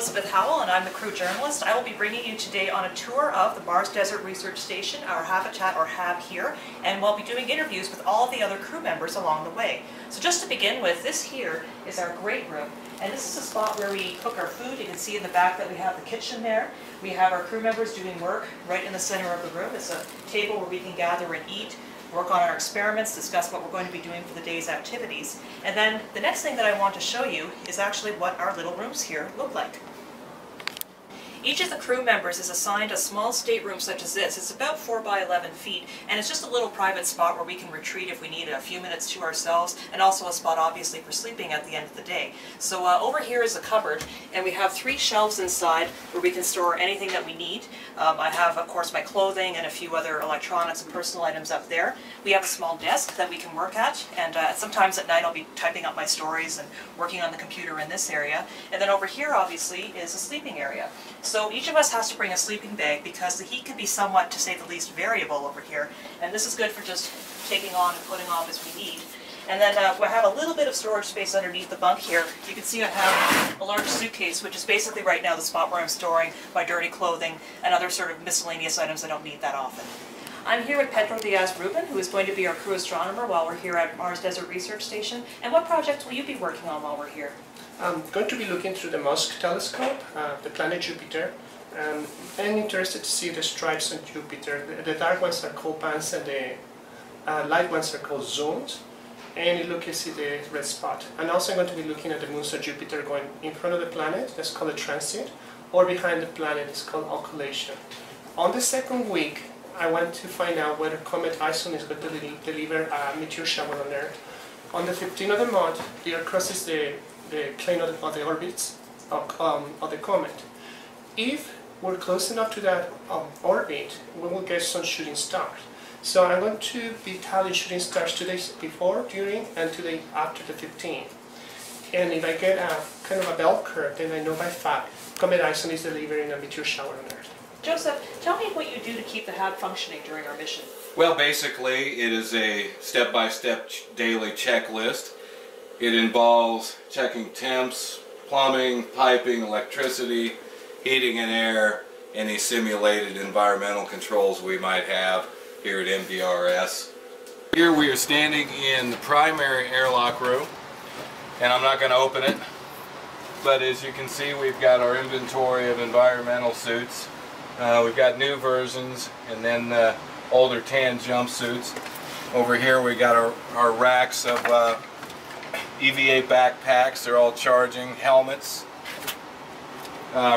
Elizabeth Howell, and I'm the crew journalist. I will be bringing you today on a tour of the Mars Desert Research Station, our habitat or HAB here, and we'll be doing interviews with all of the other crew members along the way. So just to begin with, this here is our great room, and this is a spot where we cook our food. You can see in the back that we have the kitchen there. We have our crew members doing work right in the center of the room. It's a table where we can gather and eat, work on our experiments, discuss what we're going to be doing for the day's activities. And then the next thing that I want to show you is actually what our little rooms here look like. Each of the crew members is assigned a small stateroom such as this. It's about 4 by 11 feet, and it's just a little private spot where we can retreat if we need a few minutes to ourselves, and also a spot obviously for sleeping at the end of the day. So over here is a cupboard, and we have 3 shelves inside where we can store anything that we need. I have, of course, my clothing and a few other electronics and personal items up there. We have a small desk that we can work at, and sometimes at night I'll be typing up my stories and working on the computer in this area. And then over here, obviously, is a sleeping area. So each of us has to bring a sleeping bag because the heat can be somewhat, to say the least, variable over here. And this is good for just taking on and putting off as we need. And then we have a little bit of storage space underneath the bunk here. You can see I have a large suitcase, which is basically right now the spot where I'm storing my dirty clothing and other sort of miscellaneous items I don't need that often. I'm here with Pedro Diaz-Rubin, who is going to be our crew astronomer while we're here at Mars Desert Research Station. And what projects will you be working on while we're here? I'm going to be looking through the MUSC telescope, the planet Jupiter. I'm interested to see the stripes on Jupiter. The dark ones are called bands and the light ones are called zones. And you look, you see the red spot. And also I'm going to be looking at the moons of Jupiter going in front of the planet, that's called a transit, or behind the planet, it's called occultation. On the second week, I want to find out whether comet Ison is going to deliver a meteor shower on Earth. On the 15th of the month, the Earth crosses the plane of the orbits of the comet. If we're close enough to that orbit, we will get some shooting stars. So I'm going to be tallying shooting stars 2 days before, during, and 2 days after the 15th. And if I get a kind of a bell curve, then I know by fact comet Ison is delivering a meteor shower on Earth. Joseph, tell me what you do to keep the HAB functioning during our mission. Well, basically, it is a step-by-step daily checklist. It involves checking temps, plumbing, piping, electricity, heating and air, any simulated environmental controls we might have here at MDRS. Here we are standing in the primary airlock room, and I'm not going to open it, but as you can see, we've got our inventory of environmental suits. We've got new versions, and then older tan jumpsuits. Over here we got our racks of EVA backpacks. They're all charging, helmets,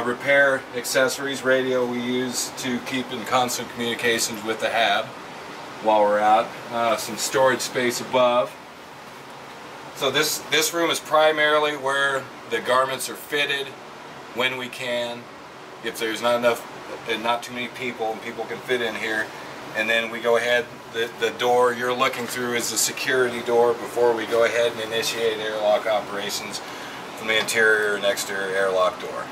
repair accessories, radio we use to keep in constant communications with the HAB while we're out, some storage space above. So this room is primarily where the garments are fitted when we can, if there's not enough and not too many people and people can fit in here. And then we go ahead, the door you're looking through is the security door before we go ahead and initiate airlock operations from the interior and exterior airlock door.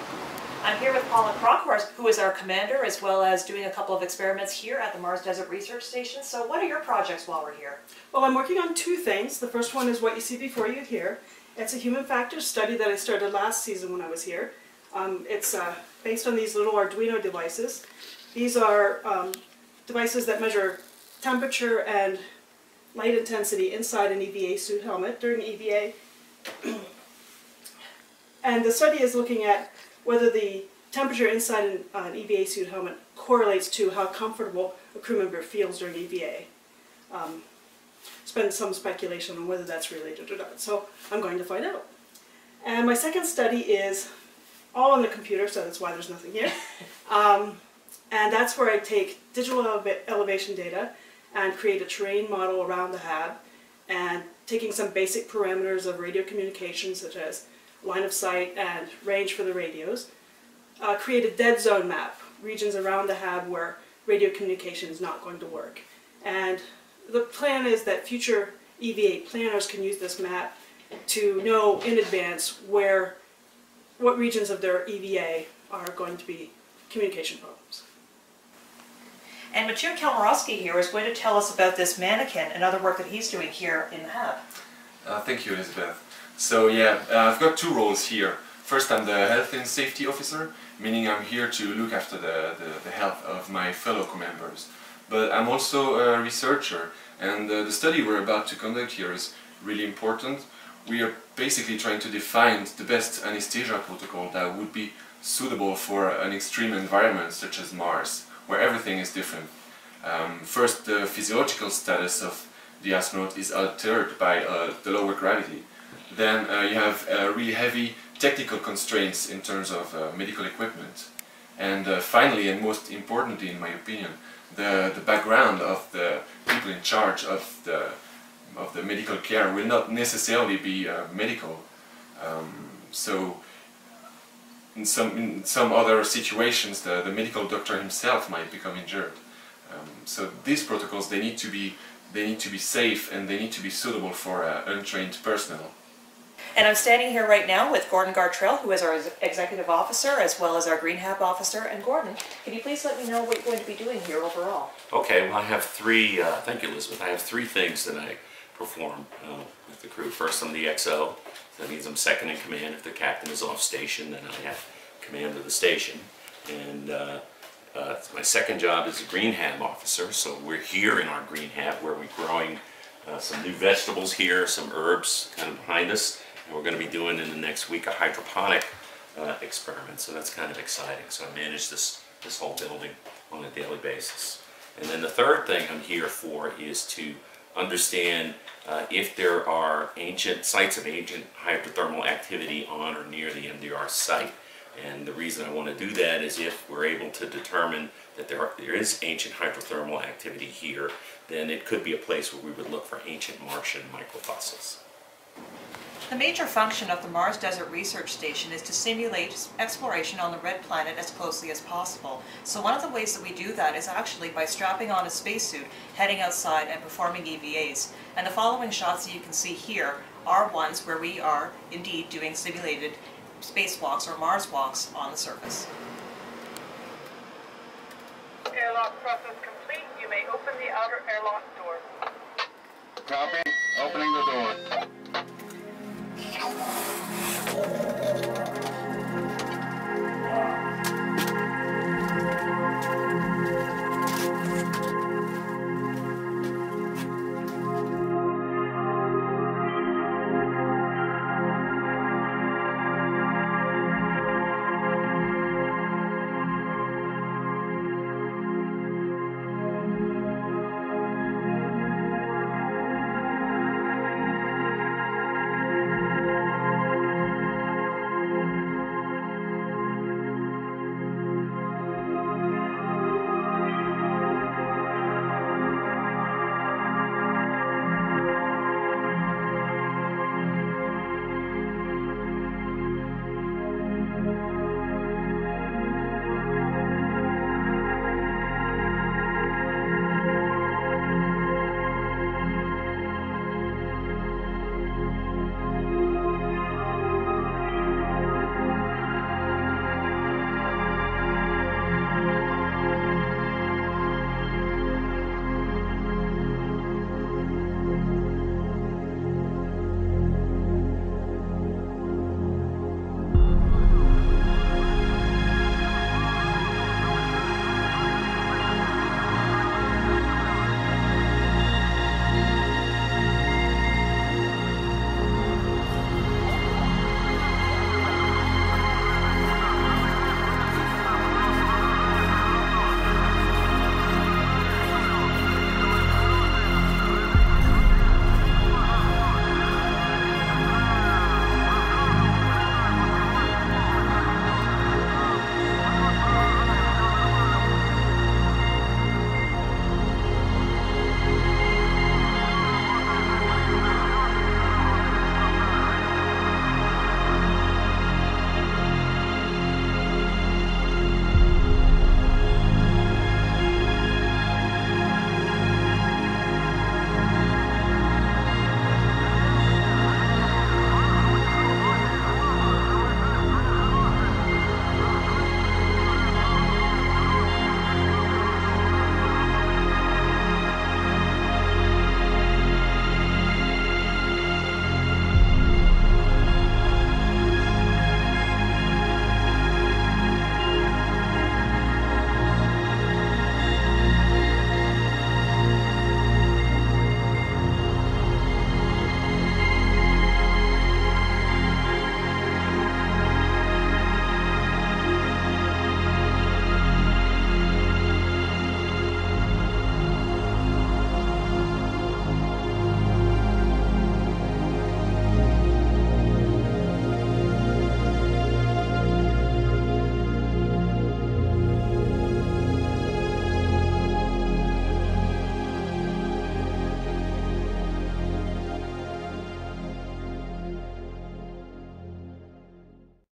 I'm here with Paula Kroc, who is our commander, as well as doing a couple of experiments here at the Mars Desert Research Station. So what are your projects while we're here? Well, I'm working on 2 things. The first one is what you see before you here. It's a human factors study that I started last season when I was here. It's based on these little Arduino devices. These are devices that measure temperature and light intensity inside an EVA suit helmet during EVA. And the study is looking at whether the temperature inside an EVA suit helmet correlates to how comfortable a crew member feels during EVA. There's been some speculation on whether that's related or not, so I'm going to find out. And my second study is all on the computer, so that's why there's nothing here. And that's where I take digital elevation data and create a terrain model around the HAB, and taking some basic parameters of radio communication, such as line of sight and range for the radios, create a dead zone map, regions around the HAB where radio communication is not going to work. And the plan is that future EVA planners can use this map to know in advance what regions of their EVA are going to be communication problems. And Mathieu Kalmarowski here is going to tell us about this mannequin and other work that he's doing here in the HAB. Thank you, Elizabeth. So yeah, I've got 2 roles here. First, I'm the health and safety officer, meaning I'm here to look after the health of my fellow crew members. But I'm also a researcher, and the study we're about to conduct here is really important. We are basically trying to define the best anesthesia protocol that would be suitable for an extreme environment such as Mars, where everything is different. First, the physiological status of the astronaut is altered by the lower gravity. Then you have really heavy technical constraints in terms of medical equipment. And finally, and most importantly in my opinion, the background of the people in charge of the medical care will not necessarily be medical. So in some other situations the medical doctor himself might become injured. So these protocols, they need to be safe and they need to be suitable for untrained personnel. And I'm standing here right now with Gordon Gartrell, who is our Executive Officer, as well as our Green Hab Officer. And Gordon, can you please let me know what you're going to be doing here overall? Okay, well I have three, thank you Elizabeth, I have three things that I perform with the crew. First, I'm the XO, that means I'm second in command. If the captain is off station, then I have command of the station. And my second job is a Green Hab Officer, so we're here in our Green Hab where we're growing some new vegetables here, some herbs kind of behind us. And we're going to be doing in the next week a hydroponic experiment, so that's kind of exciting. So I manage this whole building on a daily basis. And then the third thing I'm here for is to understand if there are ancient sites of ancient hydrothermal activity on or near the MDRS site. And the reason I want to do that is if we're able to determine that there is ancient hydrothermal activity here, then it could be a place where we would look for ancient Martian microfossils. The major function of the Mars Desert Research Station is to simulate exploration on the red planet as closely as possible. So one of the ways that we do that is actually by strapping on a spacesuit, heading outside and performing EVAs. And the following shots that you can see here are ones where we are indeed doing simulated spacewalks or Mars walks on the surface. Airlock process complete. You may open the outer airlock door. Copy. Opening the door. Wow.